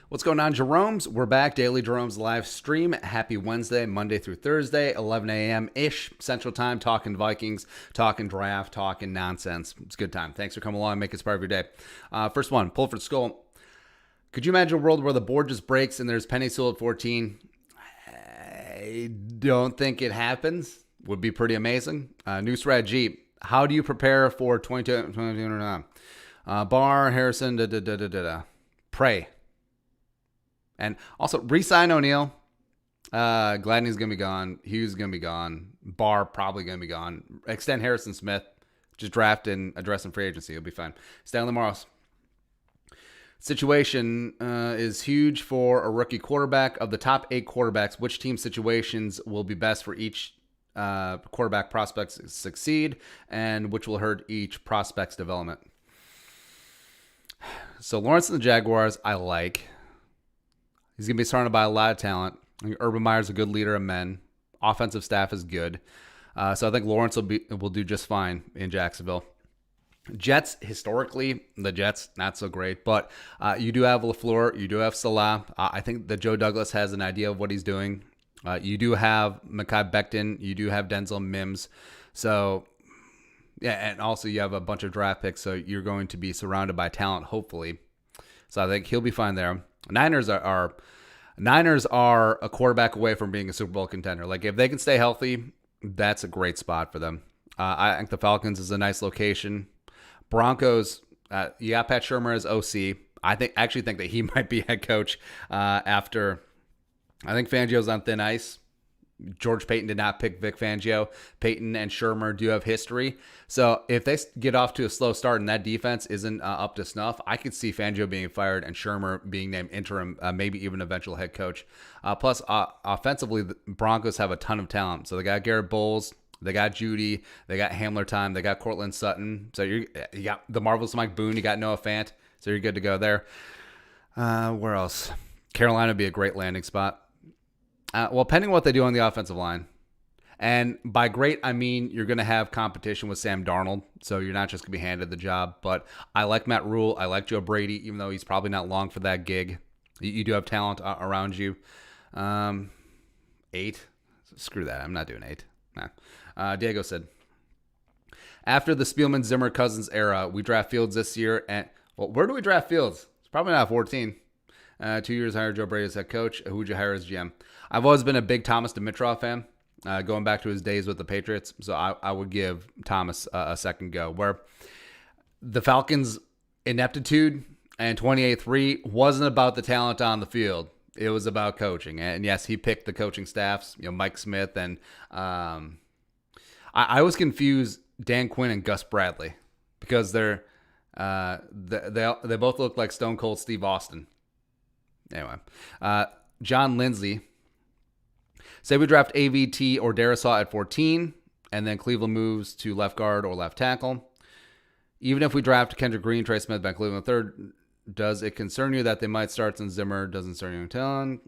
What's going on, Jeromes? We're back. Daily Jeromes live stream. Happy Wednesday, Monday through Thursday, 11 a.m.-ish Central Time, talking Vikings, talking draft, talking nonsense. It's a good time. Thanks for coming along and making this part of your day. First one, pull for the skull. Could you imagine a world where the board just breaks and there's Penny Sewell at 14? I don't think it happens. Would be pretty amazing. New strategy. How do you prepare for 22? Barr, Harrison, Pray. And also, re-sign O'Neal. Gladney's going to be gone. Hughes is going to be gone. Barr probably going to be gone. Extend Harrison Smith. Just draft and address in free agency. It'll be fine. Stanley Morris. Situation is huge for a rookie quarterback. Of the top 8 quarterbacks, which team situations will be best for each quarterback prospect to succeed, and which will hurt each prospect's development? So Lawrence and the Jaguars, I like. He's going to be surrounded by a lot of talent. Urban Meyer's a good leader of men. Offensive staff is good. So I think Lawrence will do just fine in Jacksonville. Jets, historically, the Jets, not so great. But you do have LaFleur. You do have Salah. I think that Joe Douglas has an idea of what he's doing. You do have Mekhi Becton. You do have Denzel Mims. So, yeah, and also you have a bunch of draft picks. So you're going to be surrounded by talent, hopefully. So I think he'll be fine there. Niners are a quarterback away from being a Super Bowl contender. Like, if they can stay healthy, that's a great spot for them. I think the Falcons is a nice location. Broncos, you got Pat Shurmur as OC. I actually think that he might be head coach after. I think Fangio's on thin ice. George Payton did not pick Vic Fangio. Payton and Shurmur do have history. So if they get off to a slow start and that defense isn't up to snuff, I could see Fangio being fired and Shurmur being named interim, maybe even eventual head coach. Plus, offensively, the Broncos have a ton of talent. So they got Garrett Bowles, they got Judy, they got Hamler Time, they got Cortland Sutton. So you got the marvelous Mike Boone, you got Noah Fant. So you're good to go there. Where else? Carolina would be a great landing spot. Well, pending what they do on the offensive line. And by great, I mean you're going to have competition with Sam Darnold, so you're not just going to be handed the job. But I like Matt Rule. I like Joe Brady, even though he's probably not long for that gig. You do have talent around you. 8. Screw that. I'm not doing 8. Nah. Diego said, after the Spielman, Zimmer, Cousins era, we draft Fields this year. And well, where do we draft Fields? It's probably not 14. 2 years hired Joe Brady as head coach. Who would you hire as GM? I've always been a big Thomas Dimitroff fan, going back to his days with the Patriots. So I would give Thomas a second go. Where the Falcons' ineptitude and 28-3 wasn't about the talent on the field. It was about coaching. And yes, he picked the coaching staffs, Mike Smith. And I always confuse Dan Quinn and Gus Bradley because they both look like Stone Cold Steve Austin. Anyway, John Lindsay. Say we draft AVT or Darisaw at 14, and then Cleveland moves to left guard or left tackle. Even if we draft Kendrick Green, Trey Smith, Ben Cleveland third, does it concern you that they might start since Zimmer doesn't start you talent?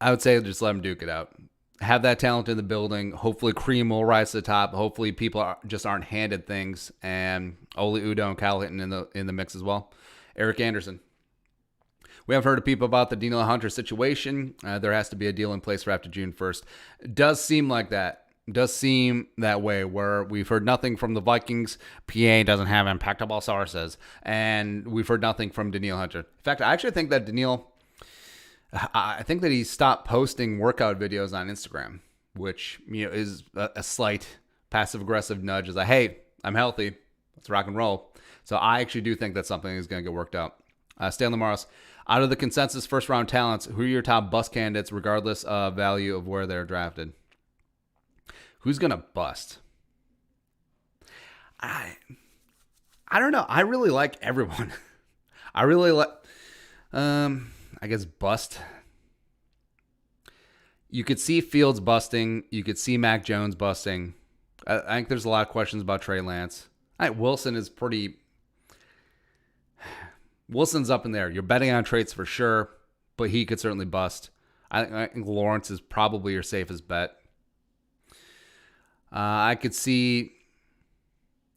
I would say just let them duke it out. Have that talent in the building. Hopefully Cream will rise to the top. Hopefully people just aren't handed things. And Oli Udoh and Kyle Hinton in the mix as well. Eric Anderson. We have heard of people about the Danielle Hunter situation. There has to be a deal in place for after June 1st. It does seem like that. It does seem that way where we've heard nothing from the Vikings. PA doesn't have impactable sources. And we've heard nothing from Danielle Hunter. In fact, I actually think that I think that he stopped posting workout videos on Instagram, which is a slight passive-aggressive nudge. Is like, hey, I'm healthy. Let's rock and roll. So I actually do think that something is going to get worked out. Stanley Morris. Out of the consensus first-round talents, who are your top bust candidates regardless of value of where they're drafted? Who's going to bust? I don't know. I really like everyone. I really like, I guess, bust. You could see Fields busting. You could see Mac Jones busting. I think there's a lot of questions about Trey Lance. Wilson is pretty... Wilson's up in there. You're betting on traits for sure, but he could certainly bust. I think Lawrence is probably your safest bet. I could see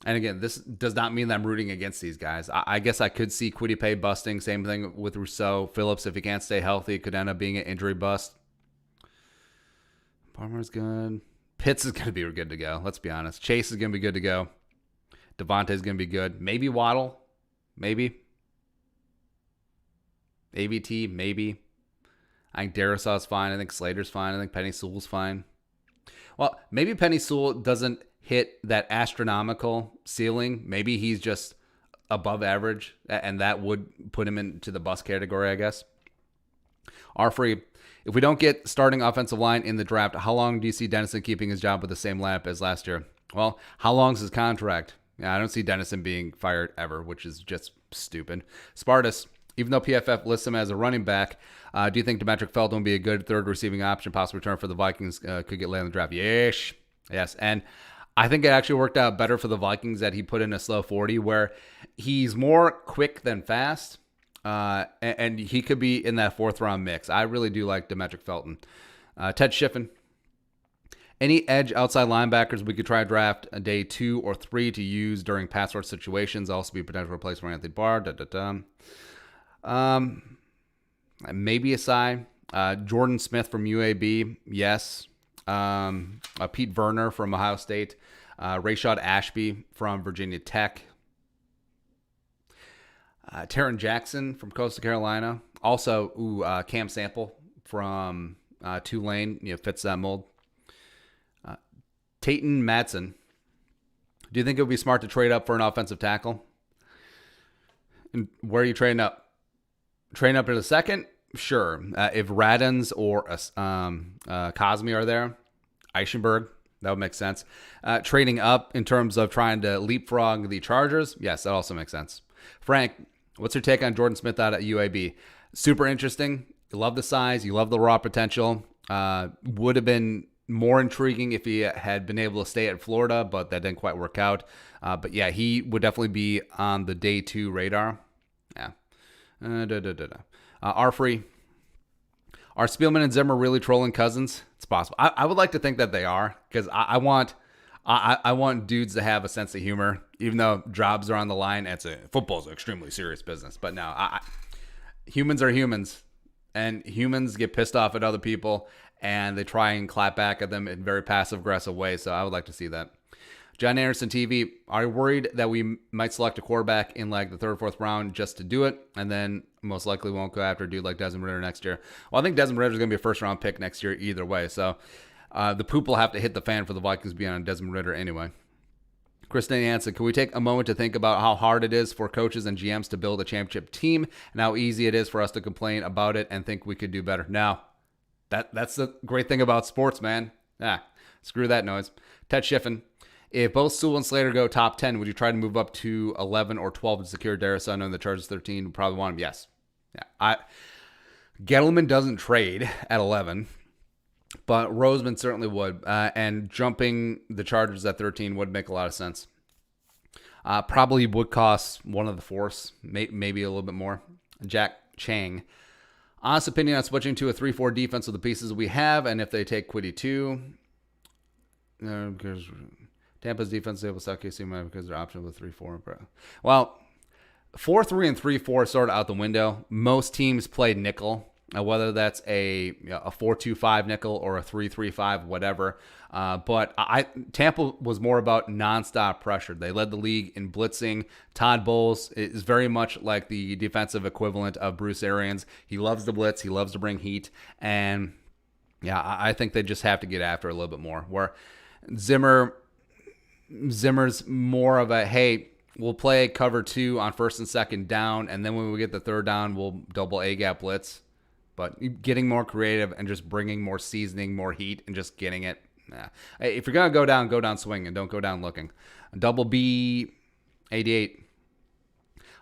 And again, this does not mean that I'm rooting against these guys. I guess I could see Kwity Paye busting. Same thing with Rousseau. Phillips, if he can't stay healthy, could end up being an injury bust. Palmer's good. Pitts is going to be good to go. Let's be honest. Chase is going to be good to go. Devontae's going to be good. Maybe Waddle. Maybe. AVT, maybe. I think Darrisaw's fine. I think Slater's fine. I think Penny Sewell's fine. Well, maybe Penny Sewell doesn't hit that astronomical ceiling. Maybe he's just above average, and that would put him into the bust category, I guess. Free. If we don't get starting offensive line in the draft, how long do you see Dennison keeping his job with the same lineup as last year? Well, how long is his contract? Yeah, I don't see Dennison being fired ever, which is just stupid. Spartus. Even though PFF lists him as a running back, do you think Demetric Felton would be a good third receiving option, possible return for the Vikings, could get late in the draft? Yes. And I think it actually worked out better for the Vikings that he put in a slow 40, where he's more quick than fast, and he could be in that fourth-round mix. I really do like Demetric Felton. Ted Shiffen. Any edge outside linebackers we could try to draft a day 2 or 3 to use during pass rush situations, also be a potential replacement for Anthony Barr. Maybe a sigh. Jordan Smith from UAB, yes. Pete Werner from Ohio State. Rayshad Ashby from Virginia Tech. Taron Jackson from Coastal Carolina. Also, Cam Sample from Tulane, fits that mold. Tayton Madsen. Do you think it would be smart to trade up for an offensive tackle? And where are you trading up? Trading up to the second? Sure. If Radens or Cosme are there, Eichenberg, that would make sense. Trading up in terms of trying to leapfrog the Chargers, yes, that also makes sense. Frank, what's your take on Jordan Smith out at UAB? Super interesting. You love the size. You love the raw potential. Would have been more intriguing if he had been able to stay at Florida, but that didn't quite work out. But yeah, he would definitely be on the day 2 radar. Yeah. Free. Are Spielman and Zimmer really trolling Cousins? It's possible. I would like to think that they are, because I want dudes to have a sense of humor, even though jobs are on the line. Football's an extremely serious business. But no, humans are humans, and humans get pissed off at other people, and they try and clap back at them in very passive-aggressive ways. So I would like to see that. John Anderson TV, are you worried that we might select a quarterback in like the 3rd or 4th round just to do it, and then most likely won't go after a dude like Desmond Ridder next year? Well, I think Desmond Ridder is going to be a first-round pick next year either way, so the poop will have to hit the fan for the Vikings to be on Desmond Ridder anyway. Kristen Hansen, can we take a moment to think about how hard it is for coaches and GMs to build a championship team, and how easy it is for us to complain about it and think we could do better? Now, that's the great thing about sports, man. Screw that noise. Ted Shiffen, if both Sewell and Slater go top 10, would you try to move up to 11 or 12 to secure Darrisaw, knowing the Chargers 13 would probably want him? Yes. Yeah. Gettleman doesn't trade at 11, but Roseman certainly would. And jumping the Chargers at 13 would make a lot of sense. Probably would cost one of the fourths, maybe a little bit more. Jack Chang. Honest opinion on switching to a 3-4 defense with the pieces we have, and if they take Kwity too. Because Tampa's defense able to suck KC because they're option with 3-4. Well, 4-3 and 3-4 sort of out the window. Most teams play nickel, whether that's a 4-2-5 nickel or a 3-3-5, whatever. But Tampa was more about nonstop pressure. They led the league in blitzing. Todd Bowles is very much like the defensive equivalent of Bruce Arians. He loves to blitz. He loves to bring heat. And yeah, I think they just have to get after it a little bit more. Where Zimmer's more of a, hey, we'll play cover 2 on 1st and 2nd down, and then when we get the 3rd down, we'll double A-gap blitz. But getting more creative and just bringing more seasoning, more heat, and just getting it. Hey, if you're going to go down swinging. Don't go down looking. Double B 88.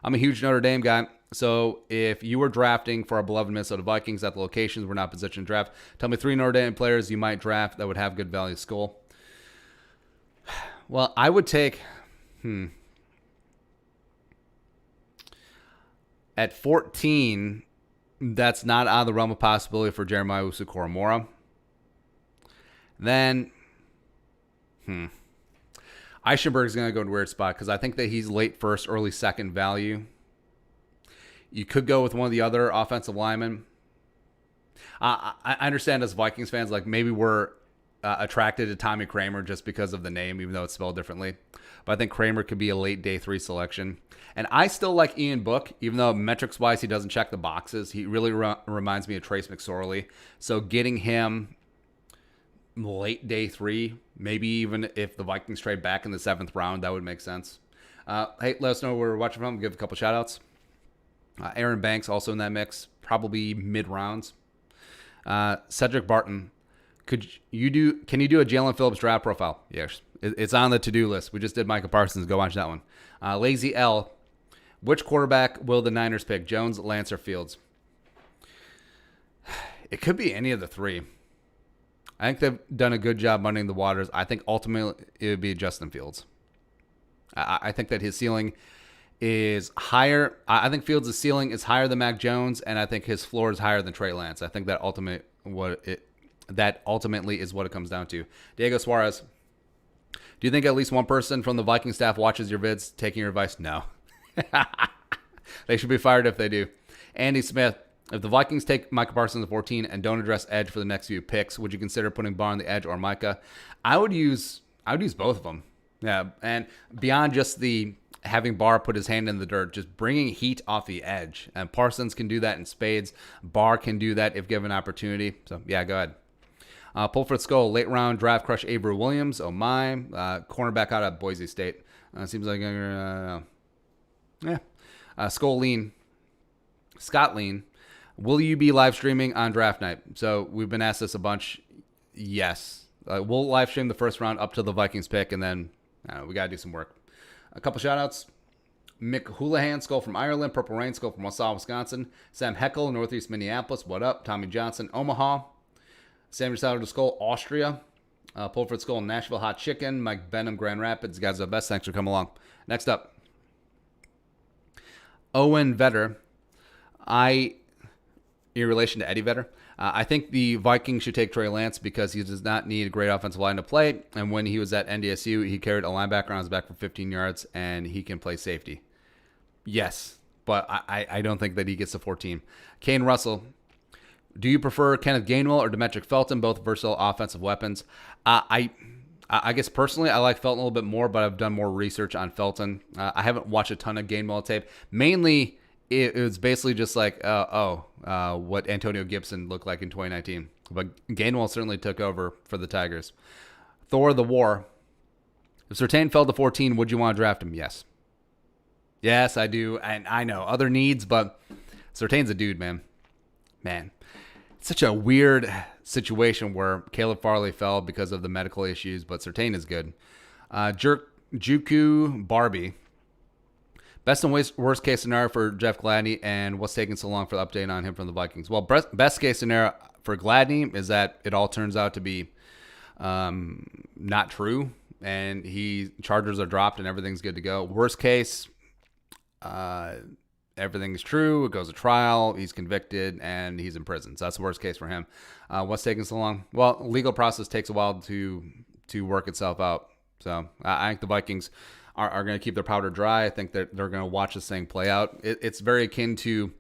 I'm a huge Notre Dame guy. So if you were drafting for our beloved Minnesota Vikings at the locations we're not positioned to draft, tell me 3 Notre Dame players you might draft that would have good value school. Well, I would take... At 14, that's not out of the realm of possibility for Jeremiah Usu-Koramoah. Then, Eichenberg's going to go in a weird spot because I think that he's late first, early second value. You could go with one of the other offensive linemen. I understand as Vikings fans, like maybe we're attracted to Tommy Kramer just because of the name, even though it's spelled differently. But I think Kramer could be a late day 3 selection. And I still like Ian Book, even though metrics-wise he doesn't check the boxes. He really reminds me of Trace McSorley. So getting him late day 3, maybe even if the Vikings trade back in the 7th round, that would make sense. Hey, let us know where we're watching from. Give a couple shout-outs. Aaron Banks also in that mix, probably mid-rounds. Cedric Barton. Can you do a Jalen Phillips draft profile? Yes. It's on the to-do list. We just did Micah Parsons. Go watch that one. Lazy L. Which quarterback will the Niners pick? Jones, Lance, or Fields? It could be any of the 3. I think they've done a good job muddying the waters. I think ultimately it would be Justin Fields. I think that his ceiling is higher. I think Fields' ceiling is higher than Mac Jones, and I think his floor is higher than Trey Lance. I think that ultimately is what it comes down to. Diego Suarez. Do you think at least one person from the Viking staff watches your vids taking your advice? No. They should be fired if they do. Andy Smith. If the Vikings take Micah Parsons at 14 and don't address edge for the next few picks, would you consider putting Barr on the edge or Micah? I would use both of them. Yeah, and beyond just the having Barr put his hand in the dirt, just bringing heat off the edge. And Parsons can do that in spades. Barr can do that if given opportunity. So, yeah, go ahead. Pulford Skull, late round draft crush Avery Williams. Oh, my. Cornerback out of Boise State. Seems like, Skull Lean. Scott Lean. Will you be live streaming on draft night? So we've been asked this a bunch. Yes. We'll live stream the first round up to the Vikings pick, and then we got to do some work. A couple shout-outs. Mick Houlihan, Skull from Ireland. Purple Rain, Skull from Wausau, Wisconsin. Sam Heckel, Northeast Minneapolis. What up? Tommy Johnson, Omaha. Sam Salad Skull, Austria. Pulford Skull, Nashville Hot Chicken. Mike Benham, Grand Rapids. You guys are the best. Thanks for coming along. Next up. Owen Vetter. In relation to Eddie Vedder, I think the Vikings should take Trey Lance because he does not need a great offensive line to play. And when he was at NDSU, he carried a linebacker on his back for 15 yards, and he can play safety. Yes, but I don't think that he gets to 14. Kane Russell, do you prefer Kenneth Gainwell or Demetric Felton, both versatile offensive weapons? I guess personally, I like Felton a little bit more, but I've done more research on Felton. I haven't watched a ton of Gainwell tape. Mainly, it was basically just like, what Antonio Gibson looked like in 2019. But Gainwell certainly took over for the Tigers. Thor the War. If Surtain fell to 14, would you want to draft him? Yes. Yes, I do. And I know other needs, but Surtain's a dude, man. Man. It's such a weird situation where Caleb Farley fell because of the medical issues, but Surtain is good. Juku Barbie. Best and worst case scenario for Jeff Gladney, and what's taking so long for the update on him from the Vikings? Well, best case scenario for Gladney is that it all turns out to be not true, and charges are dropped and everything's good to go. Worst case, everything's true. It goes to trial. He's convicted, and he's in prison. So that's the worst case for him. What's taking so long? Well, legal process takes a while to work itself out. So I think the Vikings are going to keep their powder dry. I think that they're going to watch this thing play out. It's very akin to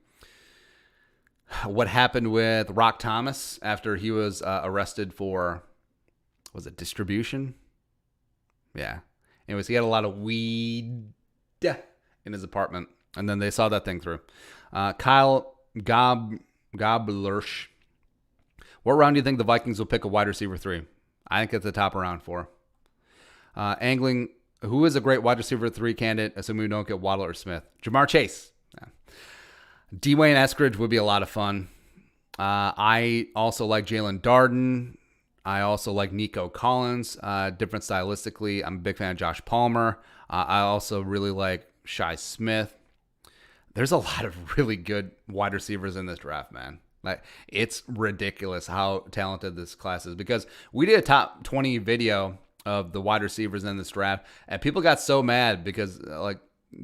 what happened with Rock Thomas after he was arrested for, was it distribution? Yeah. Anyways, he had a lot of weed in his apartment, and then they saw that thing through. Kyle Goblersh. What round do you think the Vikings will pick a wide receiver 3? I think it's the top of round 4. Angling. Who is a great wide receiver 3 candidate, assuming we don't get Waddle or Smith? Jamar Chase. Yeah. Dwayne Eskridge would be a lot of fun. I also like Jalen Darden. I also like Nico Collins. Different stylistically. I'm a big fan of Josh Palmer. I also really like Shi Smith. There's a lot of really good wide receivers in this draft, man. Like, it's ridiculous how talented this class is, because we did a top 20 video of the wide receivers in this draft, and people got so mad because like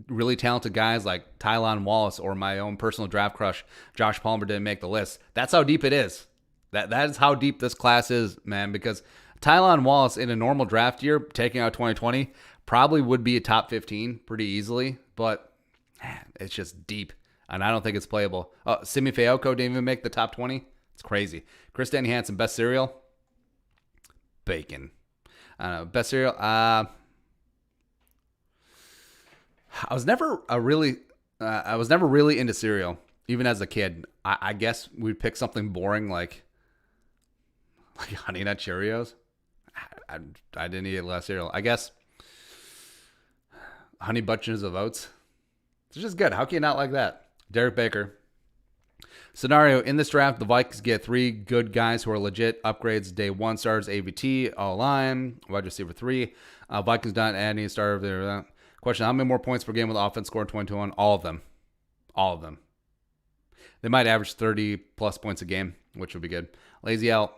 really talented guys like Tylan Wallace or my own personal draft crush Josh Palmer didn't make the list. That's how deep it is. That is how deep this class is, man, because Tylan Wallace in a normal draft year, taking out 2020, Probably would be a top 15 pretty easily, but man, it's just deep, and I don't think it's playable. Simi Fayoko didn't even make the top 20. It's crazy. Chris Danny Hansen, best cereal? Bacon. I don't know. Best cereal? I was never really into cereal, even as a kid. I guess we'd pick something boring like Honey Nut Cheerios. I didn't eat a lot of cereal. I guess Honey Bunches of Oats. It's just good. How can you not like that? Derek Baker. Scenario, in this draft, the Vikings get 3 good guys who are legit upgrades. Day 1 stars, AVT, all line, wide receiver 3. Vikings not adding a starter there. Question, how many more points per game will the offense score in 2021? All of them. All of them. They might average 30-plus points a game, which would be good. Lazy L.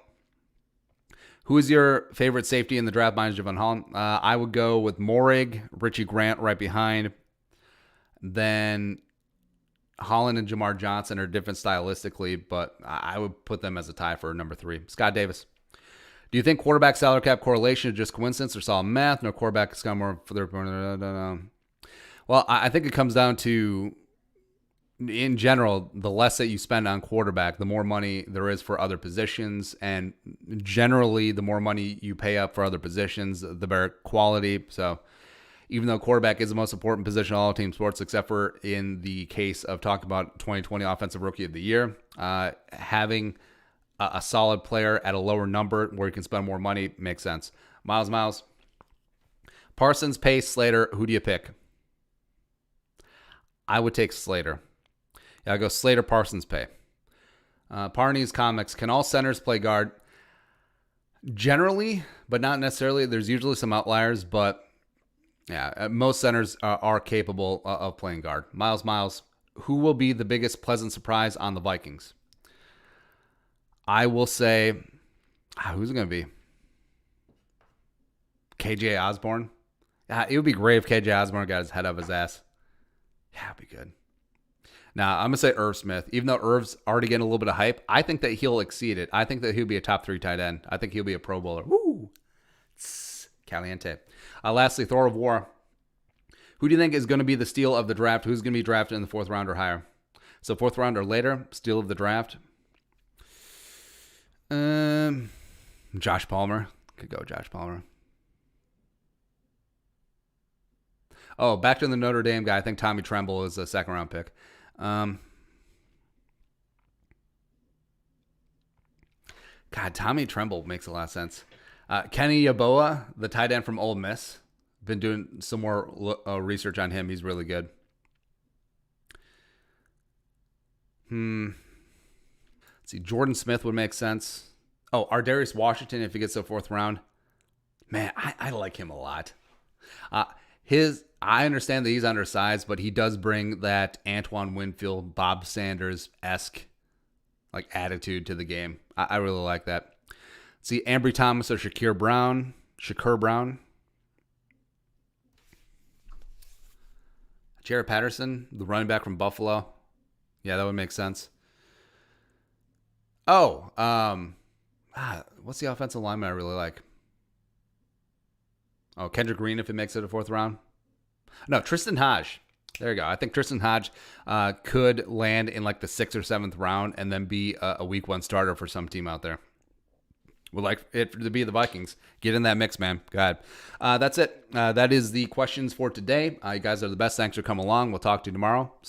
Who is your favorite safety in the draft? Mine is Javon Holland. I would go with Morig, Richie Grant right behind. Then Holland and Jamar Johnson are different stylistically, but I would put them as a tie for number 3. Scott Davis. Do you think quarterback salary cap correlation is just coincidence or solid math? No quarterback has got more for their. Well, I think it comes down to, in general, the less that you spend on quarterback, the more money there is for other positions. And generally, the more money you pay up for other positions, the better quality. So even though quarterback is the most important position in all team sports, except for in the case of talking about 2020 Offensive Rookie of the Year, having a solid player at a lower number where you can spend more money makes sense. Miles. Parsons, Pace, Slater, who do you pick? I would take Slater. Yeah, I go Slater, Parsons, Pay. Parney's Comics. Can all centers play guard? Generally, but not necessarily. There's usually some outliers, but yeah, most centers are capable of playing guard. Miles. Who will be the biggest pleasant surprise on the Vikings? I will say, who's it going to be? KJ Osborne. It would be great if KJ Osborne got his head up his ass. Yeah, it'd be good. Now, I'm going to say Irv Smith. Even though Irv's already getting a little bit of hype, I think that he'll exceed it. I think that he'll be a top 3 tight end. I think he'll be a Pro Bowler. Woo! Caliente. Lastly, Thor of War. Who do you think is going to be the steal of the draft? Who's going to be drafted in the 4th round or higher? So 4th round or later, steal of the draft. Josh Palmer. Could go Josh Palmer. Oh, back to the Notre Dame guy. I think Tommy Tremble is a 2nd round pick. God, Tommy Tremble makes a lot of sense. Kenny Yeboah, the tight end from Ole Miss. Been doing some more research on him. He's really good. Let's see. Jordan Smith would make sense. Oh, Ardarius Washington, if he gets to the 4th round. Man, I like him a lot. I understand that he's undersized, but he does bring that Antoine Winfield, Bob Sanders-esque like attitude to the game. I really like that. Let's see, Ambry Thomas or Shakur Brown. Jared Patterson, the running back from Buffalo. Yeah, that would make sense. Oh, what's the offensive lineman I really like? Oh, Kendrick Green if it makes it a 4th round. No, Tristan Hodge. There you go. I think Tristan Hodge could land in like the 6th or 7th round and then be a week 1 starter for some team out there. Would like it to be the Vikings. Get in that mix, man. Go ahead. That's it. That is the questions for today. You guys are the best. Thanks for coming along. We'll talk to you tomorrow.